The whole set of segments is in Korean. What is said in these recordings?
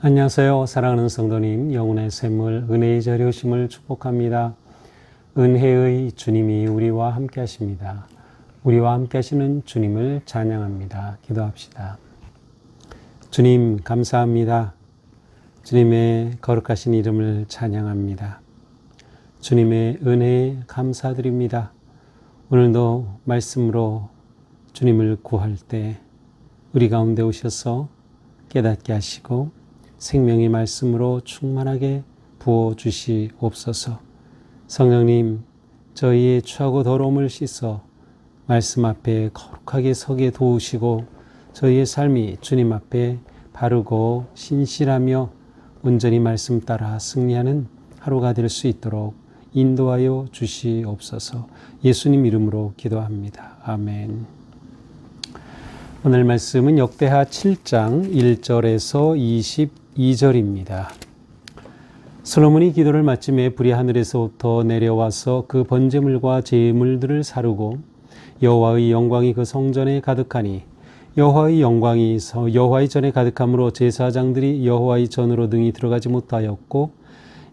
안녕하세요. 사랑하는 성도님, 영혼의 샘물, 은혜의 자리오심을 축복합니다. 은혜의 주님이 우리와 함께 하십니다. 우리와 함께 하시는 주님을 찬양합니다. 기도합시다. 주님 감사합니다. 주님의 거룩하신 이름을 찬양합니다. 주님의 은혜에 감사드립니다. 오늘도 말씀으로 주님을 구할 때 우리 가운데 오셔서 깨닫게 하시고 생명의 말씀으로 충만하게 부어주시옵소서. 성령님, 저희의 추하고 더러움을 씻어 말씀 앞에 거룩하게 서게 도우시고 저희의 삶이 주님 앞에 바르고 신실하며 온전히 말씀 따라 승리하는 하루가 될 수 있도록 인도하여 주시옵소서. 예수님 이름으로 기도합니다. 아멘. 오늘 말씀은 역대하 7장 1절에서 22절입니다. 솔로몬이 기도를 마침에 불이 하늘에서부터 내려와서 그 번제물과 제물들을 사르고 여호와의 영광이 그 성전에 가득하니 여호와의 영광이 여호와의 전에 가득함으로 제사장들이 여호와의 전으로 등이 들어가지 못하였고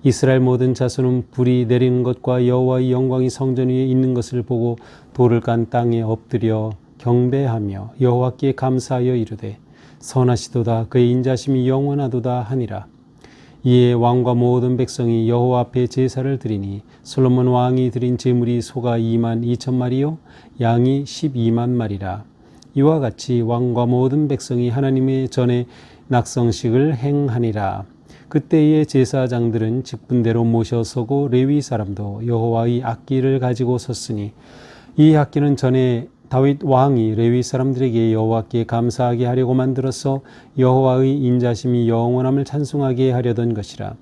이스라엘 모든 자손은 불이 내리는 것과 여호와의 영광이 성전 위에 있는 것을 보고 돌을 깐 땅에 엎드려 경배하며 여호와께 감사하여 이르되 선하시도다 그의 인자심이 영원하도다 하니라. 이에 왕과 모든 백성이 여호와 앞에 제사를 드리니 솔로몬 왕이 드린 제물이 소가 2만 2천 마리요 양이 12만 마리라. 이와 같이 왕과 모든 백성이 하나님의 전에 낙성식을 행하니라. 그때의 제사장들은 직분대로 모셔서고 레위 사람도 여호와의 악기를 가지고 섰으니 이 악기는 전에 다윗 왕이 레위 사람들에게 여호와께 감사하게 하려고 만들어서 여호와의 인자심이 영원함을 찬송하게 하려던 것이라.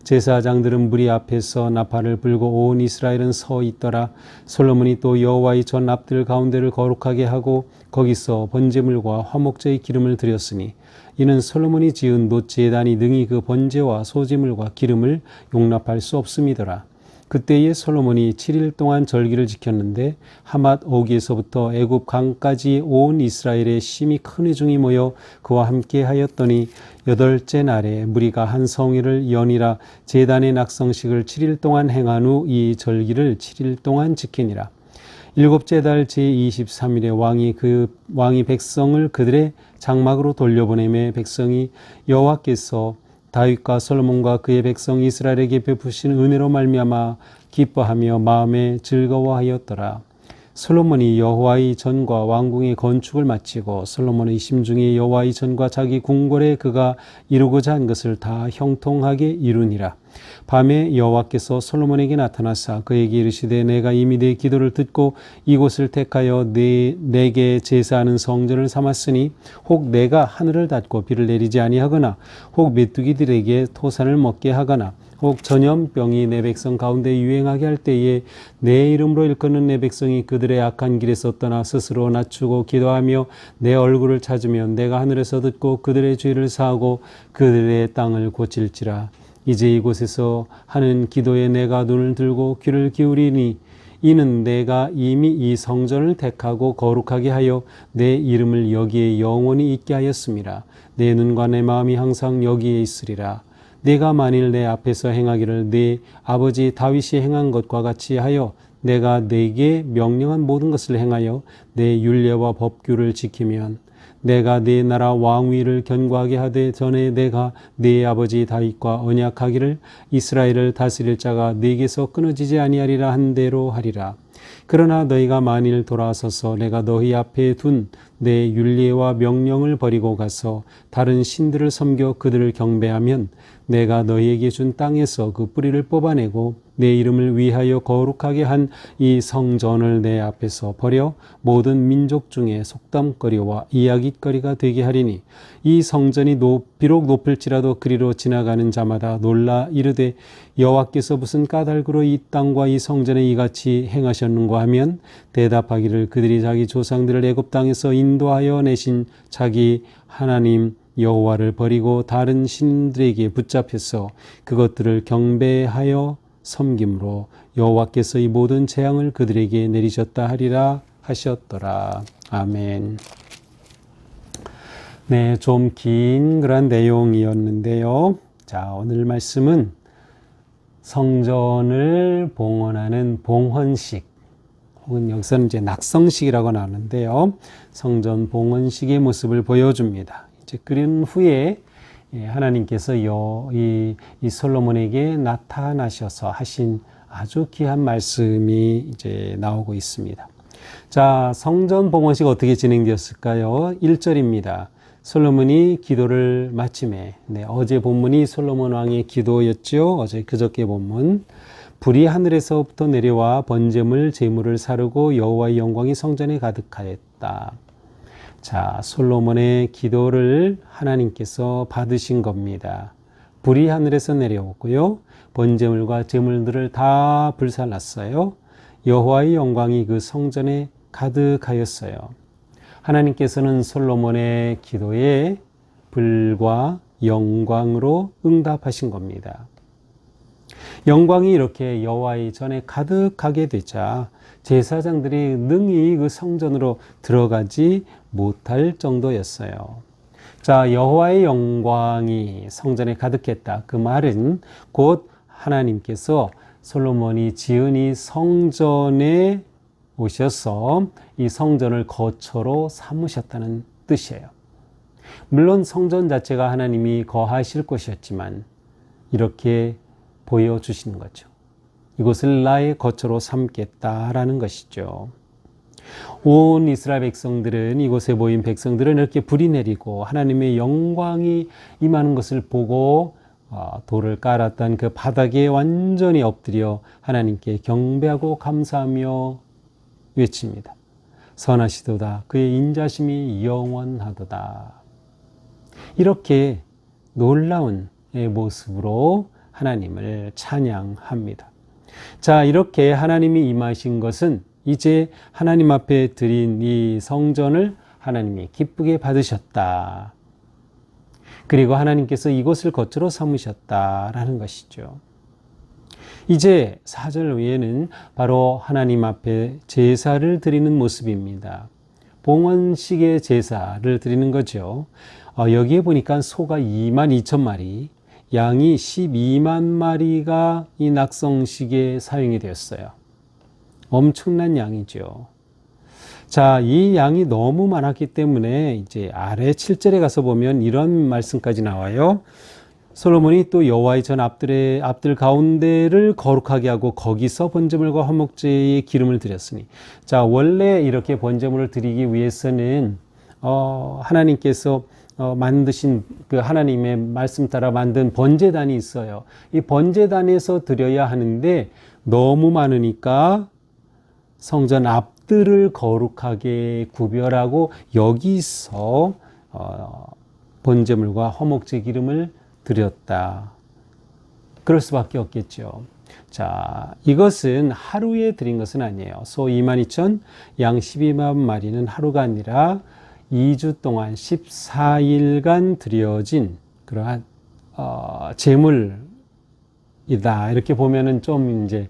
제사장들은 무리 앞에서 나팔을 불고 온 이스라엘은 서 있더라. 솔로몬이 또 여호와의 전 앞들 가운데를 거룩하게 하고 거기서 번제물과 화목제의 기름을 드렸으니 이는 솔로몬이 지은 놋 제단이 능히 그 번제와 소제물과 기름을 용납할 수 없음이더라. 그때에 솔로몬이 7일 동안 절기를 지켰는데 하맛 오기에서부터 애굽 강까지 온 이스라엘의 심히 큰 회중이 모여 그와 함께 하였더니 8째 날에 무리가 한 성회를 연이라 제단의 낙성식을 7일 동안 행한 후 이 절기를 7일 동안 지키니라. 7째 달 제23일에 왕이 백성을 그들의 장막으로 돌려보내매 백성이 여호와께서 다윗과 솔로몬과 그의 백성 이스라엘에게 베푸신 은혜로 말미암아 기뻐하며 마음에 즐거워하였더라. 솔로몬이 여호와의 전과 왕궁의 건축을 마치고 솔로몬의 심중에 여호와의 전과 자기 궁궐에 그가 이루고자 한 것을 다 형통하게 이루니라. 밤에 여호와께서 솔로몬에게 나타나사 그에게 이르시되 내가 이미 내 기도를 듣고 이곳을 택하여 내게 제사하는 성전을 삼았으니 혹 내가 하늘을 닫고 비를 내리지 아니하거나 혹 메뚜기들에게 토산을 먹게 하거나 혹 전염병이 내 백성 가운데 유행하게 할 때에 내 이름으로 일컫는 내 백성이 그들의 악한 길에서 떠나 스스로 낮추고 기도하며 내 얼굴을 찾으면 내가 하늘에서 듣고 그들의 죄를 사하고 그들의 땅을 고칠지라. 이제 이곳에서 하는 기도에 내가 눈을 들고 귀를 기울이니 이는 내가 이미 이 성전을 택하고 거룩하게 하여 내 이름을 여기에 영원히 있게 하였음이라. 내 눈과 내 마음이 항상 여기에 있으리라. 내가 만일 내 앞에서 행하기를 내 아버지 다윗이 행한 것과 같이 하여 내가 내게 명령한 모든 것을 행하여 내 율례와 법규를 지키면 내가 네 나라 왕위를 견고하게 하되 전에 내가 네 아버지 다윗과 언약하기를 이스라엘을 다스릴 자가 네게서 끊어지지 아니하리라 한 대로 하리라. 그러나 너희가 만일 돌아서서 내가 너희 앞에 둔 내 율례와 명령을 버리고 가서 다른 신들을 섬겨 그들을 경배하면 내가 너희에게 준 땅에서 그 뿌리를 뽑아내고 내 이름을 위하여 거룩하게 한 이 성전을 내 앞에서 버려 모든 민족 중에 속담거리와 이야깃거리가 되게 하리니 이 성전이 비록 높을지라도 그리로 지나가는 자마다 놀라 이르되 여호와께서 무슨 까닭으로 이 땅과 이 성전에 이같이 행하셨는가 하면 대답하기를 그들이 자기 조상들을 애굽 땅에서 인도하여 내신 자기 하나님 여호와를 버리고 다른 신들에게 붙잡혀서 그것들을 경배하여 섬김으로 여호와께서 이 모든 재앙을 그들에게 내리셨다 하리라 하셨더라. 아멘. 네, 좀 긴 그런 내용이었는데요. 자, 오늘 말씀은 성전을 봉헌하는 봉헌식, 혹은 여기서는 이제 낙성식이라고 나오는데요. 성전 봉헌식의 모습을 보여줍니다. 이제 그런 후에 하나님께서 이 솔로몬에게 나타나셔서 하신 아주 귀한 말씀이 이제 나오고 있습니다. 자, 성전 봉헌식 어떻게 진행되었을까요? 1절입니다. 솔로몬이 기도를 마침에, 어제 본문이 솔로몬 왕의 기도였죠. 어제 그저께 본문. 불이 하늘에서부터 내려와 번제물 제물을 사르고 여호와의 영광이 성전에 가득하였다. 자, 솔로몬의 기도를 하나님께서 받으신 겁니다. 불이 하늘에서 내려오고요. 번제물과 제물들을 다 불살랐어요. 여호와의 영광이 그 성전에 가득하였어요. 하나님께서는 솔로몬의 기도에 불과 영광으로 응답하신 겁니다. 영광이 이렇게 여호와의 전에 가득하게 되자 제사장들이 능히 그 성전으로 들어가지 못할 정도였어요. 자, 여호와의 영광이 성전에 가득했다. 그 말은 곧 하나님께서 솔로몬이 지은 이 성전에 오셔서 이 성전을 거처로 삼으셨다는 뜻이에요. 물론 성전 자체가 하나님이 거하실 곳이었지만 이렇게 보여주시는 거죠. 이곳을 나의 거처로 삼겠다라는 것이죠. 온 이스라엘 백성들은, 이곳에 모인 백성들은 이렇게 불이 내리고 하나님의 영광이 임하는 것을 보고 돌을 깔았던 그 바닥에 완전히 엎드려 하나님께 경배하고 감사하며 외칩니다. 선하시도다. 그의 인자심이 영원하도다. 이렇게 놀라운 모습으로 하나님을 찬양합니다. 자, 이렇게 하나님이 임하신 것은 이제 하나님 앞에 드린 이 성전을 하나님이 기쁘게 받으셨다. 그리고 하나님께서 이곳을 거처로 삼으셨다라는 것이죠. 이제 4절 위에는 바로 하나님 앞에 제사를 드리는 모습입니다. 봉헌식의 제사를 드리는 거죠. 여기에 보니까 소가 22,000마리, 양이 12만 마리가 이 낙성식에 사용이 되었어요. 엄청난 양이죠. 자, 이 양이 너무 많았기 때문에 이제 아래 7절에 가서 보면 이런 말씀까지 나와요. 솔로몬이 또 여호와의 전 앞들 가운데를 거룩하게 하고 거기서 번제물과 화목제의 기름을 드렸으니. 자, 원래 이렇게 번제물을 드리기 위해서는 하나님께서 만드신 그 하나님의 말씀 따라 만든 번제단이 있어요. 이 번제단에서 드려야 하는데 너무 많으니까 성전 앞들을 거룩하게 구별하고 여기서 번제물과 화목제 기름을 드렸다. 그럴 수밖에 없겠죠. 자, 이것은 하루에 드린 것은 아니에요. 소 22,000, 양 12만 마리는 하루가 아니라 2주 동안 14일간 드려진 그러한 제물이다. 이렇게 보면은 좀 이제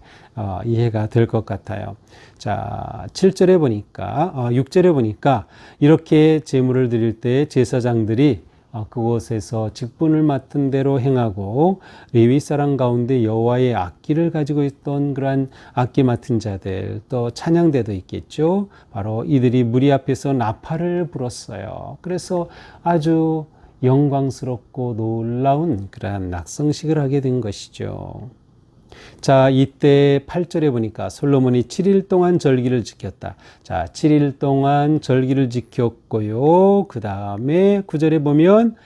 이해가 될 것 같아요. 자, 7절에 보니까 6절에 보니까 이렇게 제물을 드릴 때 제사장들이 그곳에서 직분을 맡은 대로 행하고 레위 사람 가운데 여호와의 악기를 가지고 있던 그러한 악기 맡은 자들, 또 찬양대도 있겠죠. 바로 이들이 무리 앞에서 나팔을 불었어요. 그래서 아주 영광스럽고 놀라운 그러한 낙성식을 하게 된 것이죠. 자, 이때 8절에 보니까 솔로몬이 7일 동안 절기를 지켰다. 자, 7일 동안 절기를 지켰고요. 그 다음에 9절에 보면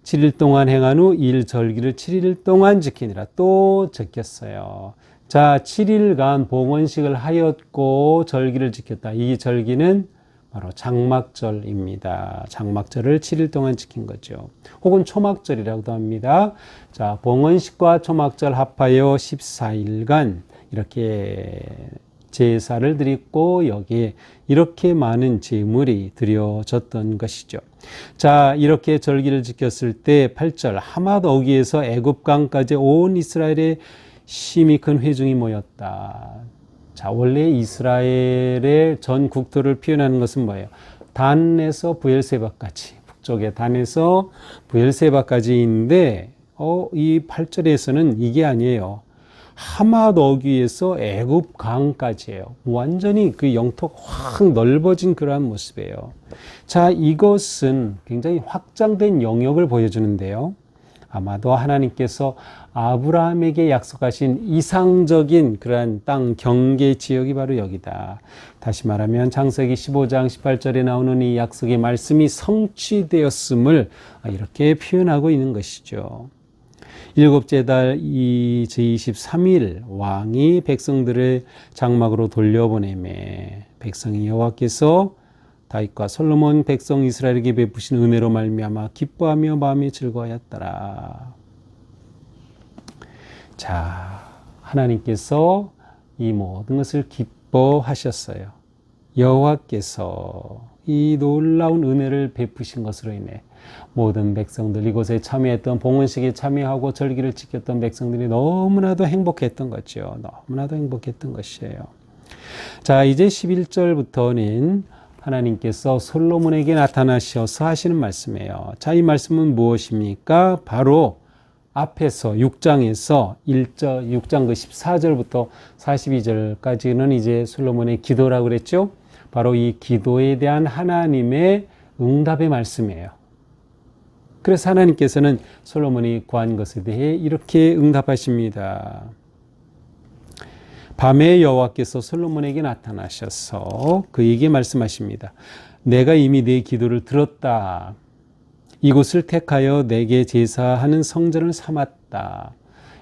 7일 동안 행한 후 일 절기를 7일 동안 지키니라. 또 지켰어요. 자, 7일간 봉헌식을 하였고 절기를 지켰다. 이 절기는 바로 장막절입니다. 장막절을 7일 동안 지킨 거죠. 혹은 초막절이라고도 합니다. 자, 봉헌식과 초막절 합하여 14일간 이렇게 제사를 드렸고 여기에 이렇게 많은 제물이 드려졌던 것이죠. 자, 이렇게 절기를 지켰을 때 8절 하맛 어귀에서 애굽강까지 온 이스라엘의 심히 큰 회중이 모였다. 자, 원래 이스라엘의 전 국토를 표현하는 것은 뭐예요? 단에서 브엘세바까지, 북쪽의 단에서 브엘세바까지인데 이 8절에서는 이게 아니에요. 하맛 어귀에서 애굽 강까지예요. 완전히 그 영토가 확 넓어진 그러한 모습이에요. 자, 이것은 굉장히 확장된 영역을 보여주는데요. 아마도 하나님께서 아브라함에게 약속하신 이상적인 그러한 땅 경계 지역이 바로 여기다. 다시 말하면 창세기 15장 18절에 나오는 이 약속의 말씀이 성취되었음을 이렇게 표현하고 있는 것이죠. 일곱째 달 제23일 왕이 백성들을 장막으로 돌려보내매 백성이 여호와께서 다윗과 솔로몬 백성 이스라엘에게 베푸신 은혜로 말미암아 기뻐하며 마음이 즐거워하였더라. 자, 하나님께서 이 모든 것을 기뻐하셨어요. 여호와께서 이 놀라운 은혜를 베푸신 것으로 인해 모든 백성들, 이곳에 참여했던 봉헌식에 참여하고 절기를 지켰던 백성들이 너무나도 행복했던 거죠. 너무나도 행복했던 것이에요. 자, 이제 11절부터는 하나님께서 솔로몬에게 나타나셔서 하시는 말씀이에요. 자, 이 말씀은 무엇입니까? 바로 앞에서 6장에서 6장 그 14절부터 42절까지는 이제 솔로몬의 기도라고 그랬죠. 바로 이 기도에 대한 하나님의 응답의 말씀이에요. 그래서 하나님께서는 솔로몬이 구한 것에 대해 이렇게 응답하십니다. 밤에 여호와께서 솔로몬에게 나타나셔서 그에게 말씀하십니다. 내가 이미 네 기도를 들었다. 이곳을 택하여 내게 제사하는 성전을 삼았다.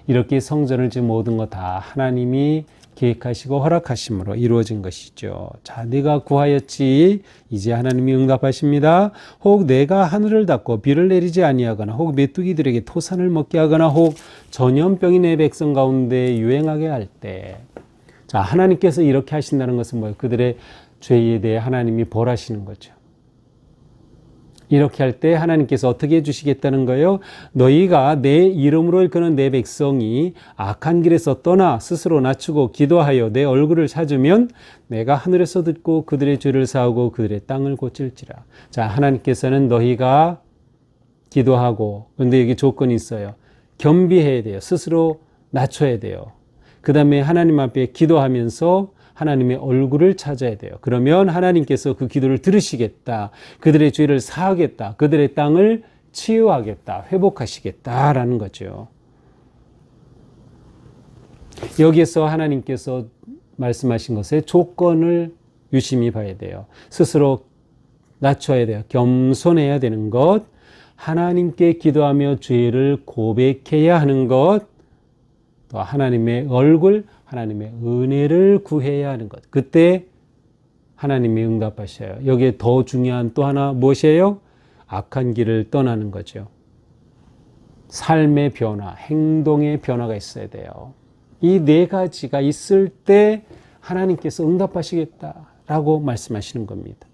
이렇게 성전을 지은 모든 것 다 하나님이 계획하시고 허락하심으로 이루어진 것이죠. 자, 네가 구하였지. 이제 하나님이 응답하십니다. 혹 내가 하늘을 닫고 비를 내리지 아니하거나 혹 메뚜기들에게 토산을 먹게 하거나 혹 전염병이 내 백성 가운데 유행하게 할 때, 자, 하나님께서 이렇게 하신다는 것은 뭐예요? 그들의 죄에 대해 하나님이 벌하시는 거죠. 이렇게 할 때 하나님께서 어떻게 해주시겠다는 거예요? 너희가 내 이름으로 일컫는 내 백성이 악한 길에서 떠나 스스로 낮추고 기도하여 내 얼굴을 찾으면 내가 하늘에서 듣고 그들의 죄를 사하고 그들의 땅을 고칠지라. 자, 하나님께서는 너희가 기도하고, 그런데 여기 조건이 있어요. 겸비해야 돼요. 스스로 낮춰야 돼요. 그 다음에 하나님 앞에 기도하면서 하나님의 얼굴을 찾아야 돼요. 그러면 하나님께서 그 기도를 들으시겠다. 그들의 죄를 사하겠다. 그들의 땅을 치유하겠다. 회복하시겠다라는 거죠. 여기에서 하나님께서 말씀하신 것의 조건을 유심히 봐야 돼요. 스스로 낮춰야 돼요. 겸손해야 되는 것. 하나님께 기도하며 죄를 고백해야 하는 것. 또 하나님의 얼굴, 하나님의 은혜를 구해야 하는 것. 그때 하나님이 응답하셔요. 여기에 더 중요한 또 하나 무엇이에요? 악한 길을 떠나는 거죠. 삶의 변화, 행동의 변화가 있어야 돼요. 이 네 가지가 있을 때 하나님께서 응답하시겠다라고 말씀하시는 겁니다.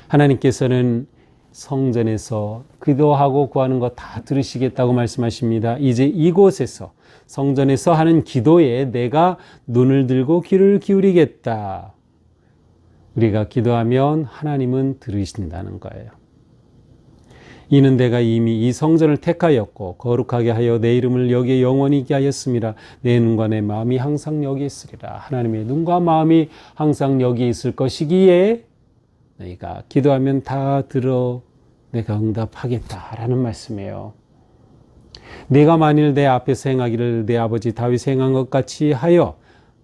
하나님께서는 성전에서 기도하고 구하는 거 다 들으시겠다고 말씀하십니다. 이제 이곳에서 성전에서 하는 기도에 내가 눈을 들고 귀를 기울이겠다. 우리가 기도하면 하나님은 들으신다는 거예요. 이는 내가 이미 이 성전을 택하였고 거룩하게 하여 내 이름을 여기에 영원히 있게 하였음이라. 내 눈과 내 마음이 항상 여기 있으리라. 하나님의 눈과 마음이 항상 여기 있을 것이기에 너희가 기도하면 다 들어 내가 응답하겠다라는 말씀이에요. 내가 만일 내 앞에서 행하기를 내 아버지 다윗이 행한 것 같이 하여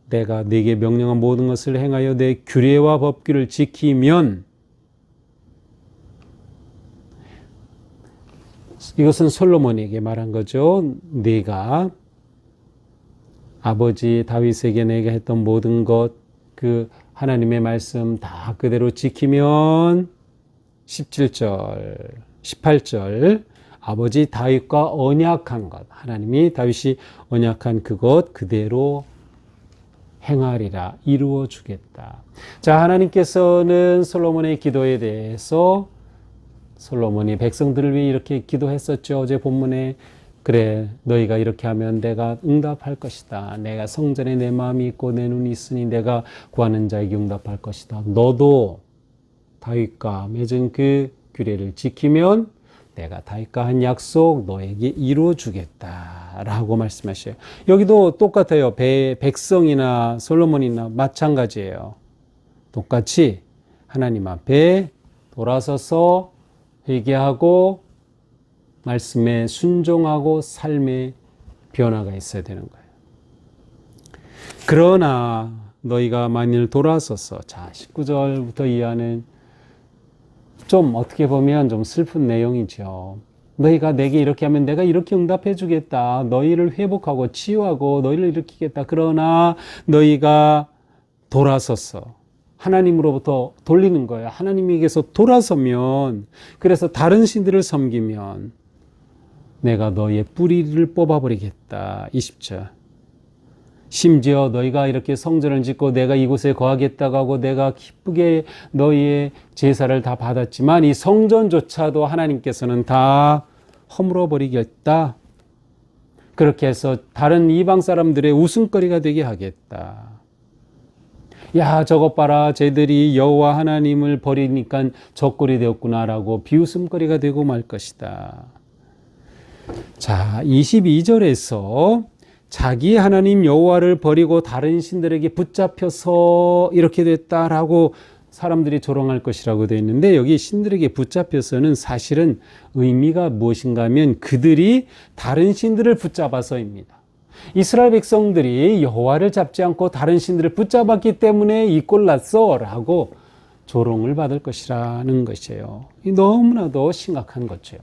내가 네게 명령한 모든 것을 행하여 내 규례와 법규를 지키면, 이것은 솔로몬에게 말한 거죠. 네가 아버지 다윗에게 내가 했던 모든 것, 그 하나님의 말씀 다 그대로 지키면 17절, 18절 아버지 다윗과 언약한 것, 하나님이 다윗이 언약한 그것 그대로 행하리라. 이루어 주겠다. 자, 하나님께서는 솔로몬의 기도에 대해서 솔로몬이 백성들을 위해 이렇게 기도했었죠. 어제 본문에 그래 너희가 이렇게 하면 내가 응답할 것이다. 내가 성전에 내 마음이 있고 내 눈이 있으니 내가 구하는 자에게 응답할 것이다. 너도 다윗과 맺은 그 규례를 지키면 내가 다윗과 한 약속 너에게 이루어 주겠다 라고 말씀하셔요. 여기도 똑같아요. 백성이나 솔로몬이나 마찬가지예요. 똑같이 하나님 앞에 돌아서서 회개하고 말씀에 순종하고 삶의 변화가 있어야 되는 거예요. 그러나 너희가 만일 돌아서서, 자 19절부터 이하는 좀 어떻게 보면 좀 슬픈 내용이죠. 너희가 내게 이렇게 하면 내가 이렇게 응답해 주겠다. 너희를 회복하고 치유하고 너희를 일으키겠다. 그러나 너희가 돌아서서 하나님으로부터 돌리는 거예요. 하나님에게서 돌아서면, 그래서 다른 신들을 섬기면 내가 너희의 뿌리를 뽑아버리겠다. 20절. 심지어 너희가 이렇게 성전을 짓고 내가 이곳에 거하겠다고 하고 내가 기쁘게 너희의 제사를 다 받았지만 이 성전조차도 하나님께서는 다 허물어 버리겠다. 그렇게 해서 다른 이방 사람들의 웃음거리가 되게 하겠다. 야, 저것 봐라. 쟤들이 여호와 하나님을 버리니까 적골이 되었구나라고 비웃음거리가 되고 말 것이다. 자, 22절에서 자기 하나님 여호와를 버리고 다른 신들에게 붙잡혀서 이렇게 됐다라고 사람들이 조롱할 것이라고 되어 있는데, 여기 신들에게 붙잡혀서는 사실은 의미가 무엇인가 하면 그들이 다른 신들을 붙잡아서입니다. 이스라엘 백성들이 여호와를 잡지 않고 다른 신들을 붙잡았기 때문에 이 꼴 났어 라고 조롱을 받을 것이라는 것이에요. 너무나도 심각한 거죠.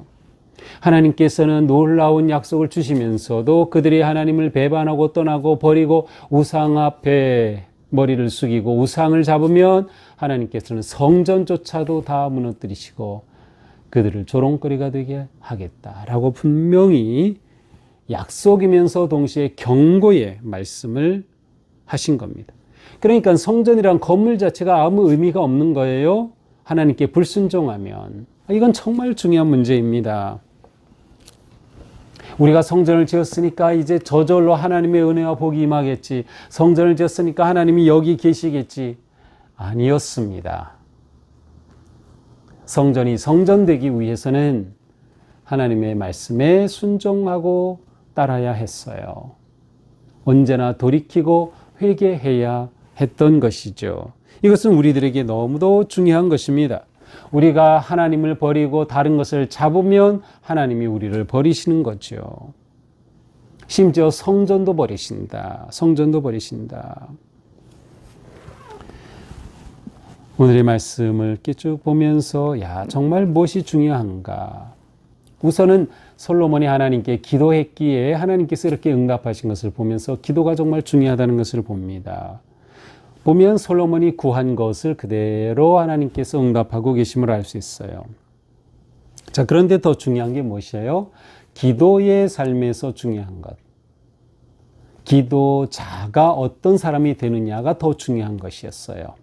하나님께서는 놀라운 약속을 주시면서도 그들이 하나님을 배반하고 떠나고 버리고 우상 앞에 머리를 숙이고 우상을 잡으면 하나님께서는 성전조차도 다 무너뜨리시고 그들을 조롱거리가 되게 하겠다라고 분명히 약속이면서 동시에 경고의 말씀을 하신 겁니다. 그러니까 성전이란 건물 자체가 아무 의미가 없는 거예요. 하나님께 불순종하면. 이건 정말 중요한 문제입니다. 우리가 성전을 지었으니까 이제 저절로 하나님의 은혜와 복이 임하겠지. 성전을 지었으니까 하나님이 여기 계시겠지. 아니었습니다. 성전이 성전되기 위해서는 하나님의 말씀에 순종하고 따라야 했어요. 언제나 돌이키고 회개해야 했던 것이죠. 이것은 우리들에게 너무도 중요한 것입니다. 우리가 하나님을 버리고 다른 것을 잡으면 하나님이 우리를 버리시는 거죠. 심지어 성전도 버리신다. 성전도 버리신다. 오늘의 말씀을 이렇게 쭉 보면서 정말 무엇이 중요한가? 우선은 솔로몬이 하나님께 기도했기에 하나님께서 이렇게 응답하신 것을 보면서 기도가 정말 중요하다는 것을 봅니다. 보면 솔로몬이 구한 것을 그대로 하나님께서 응답하고 계심을 알 수 있어요. 자, 그런데 더 중요한 게 무엇이에요? 기도의 삶에서 중요한 것. 기도자가 어떤 사람이 되느냐가 더 중요한 것이었어요.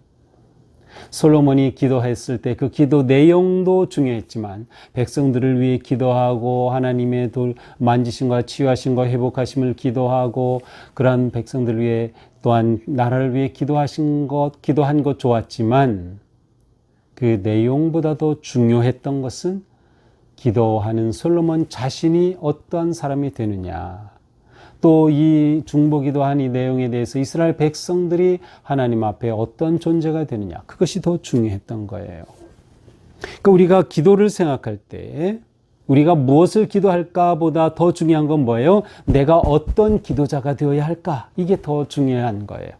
솔로몬이 기도했을 때 그 기도 내용도 중요했지만 백성들을 위해 기도하고 하나님의 만지심과 치유하심과 회복하심을 기도하고 그러한 백성들을 위해 또한 나라를 위해 기도한 것 좋았지만 그 내용보다도 중요했던 것은 기도하는 솔로몬 자신이 어떠한 사람이 되느냐. 또 이 중보기도한 이 내용에 대해서 이스라엘 백성들이 하나님 앞에 어떤 존재가 되느냐. 그것이 더 중요했던 거예요. 그러니까 우리가 기도를 생각할 때 우리가 무엇을 기도할까 보다 더 중요한 건 뭐예요? 내가 어떤 기도자가 되어야 할까? 이게 더 중요한 거예요.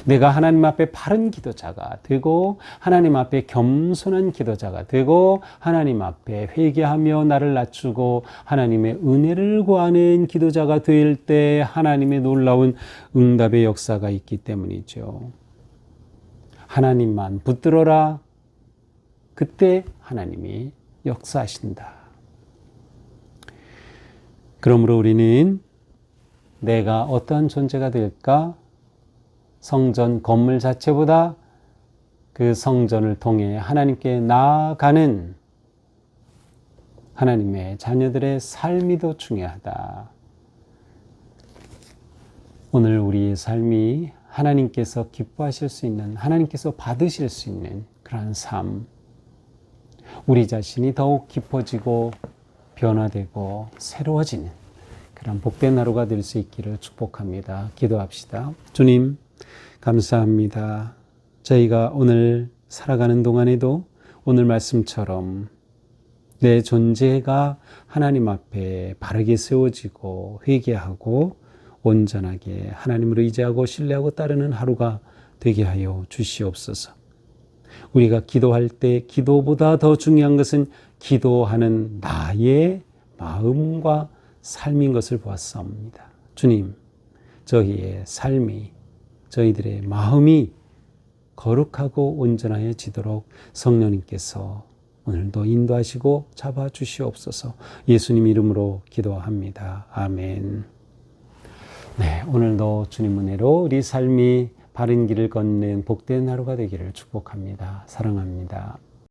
내가 하나님 앞에 바른 기도자가 되고 하나님 앞에 겸손한 기도자가 되고 하나님 앞에 회개하며 나를 낮추고 하나님의 은혜를 구하는 기도자가 될 때 하나님의 놀라운 응답의 역사가 있기 때문이죠. 하나님만 붙들어라. 그때 하나님이 역사하신다. 그러므로 우리는 내가 어떠한 존재가 될까? 성전 건물 자체보다 그 성전을 통해 하나님께 나아가는 하나님의 자녀들의 삶이 더 중요하다. 오늘 우리의 삶이 하나님께서 기뻐하실 수 있는, 하나님께서 받으실 수 있는 그러한 삶, 우리 자신이 더욱 깊어지고 변화되고 새로워지는 그런 복된 하루가 될 수 있기를 축복합니다. 기도합시다. 주님, 감사합니다. 저희가 오늘 살아가는 동안에도 오늘 말씀처럼 내 존재가 하나님 앞에 바르게 세워지고 회개하고 온전하게 하나님을 의지하고 신뢰하고 따르는 하루가 되게 하여 주시옵소서. 우리가 기도할 때 기도보다 더 중요한 것은 기도하는 나의 마음과 삶인 것을 보았사옵니다. 주님, 저희의 삶이, 저희들의 마음이 거룩하고 온전하여지도록 성령님께서 오늘도 인도하시고 잡아주시옵소서. 예수님 이름으로 기도합니다. 아멘. 네, 오늘도 주님 은혜로 우리 삶이 바른 길을 걷는 복된 하루가 되기를 축복합니다. 사랑합니다.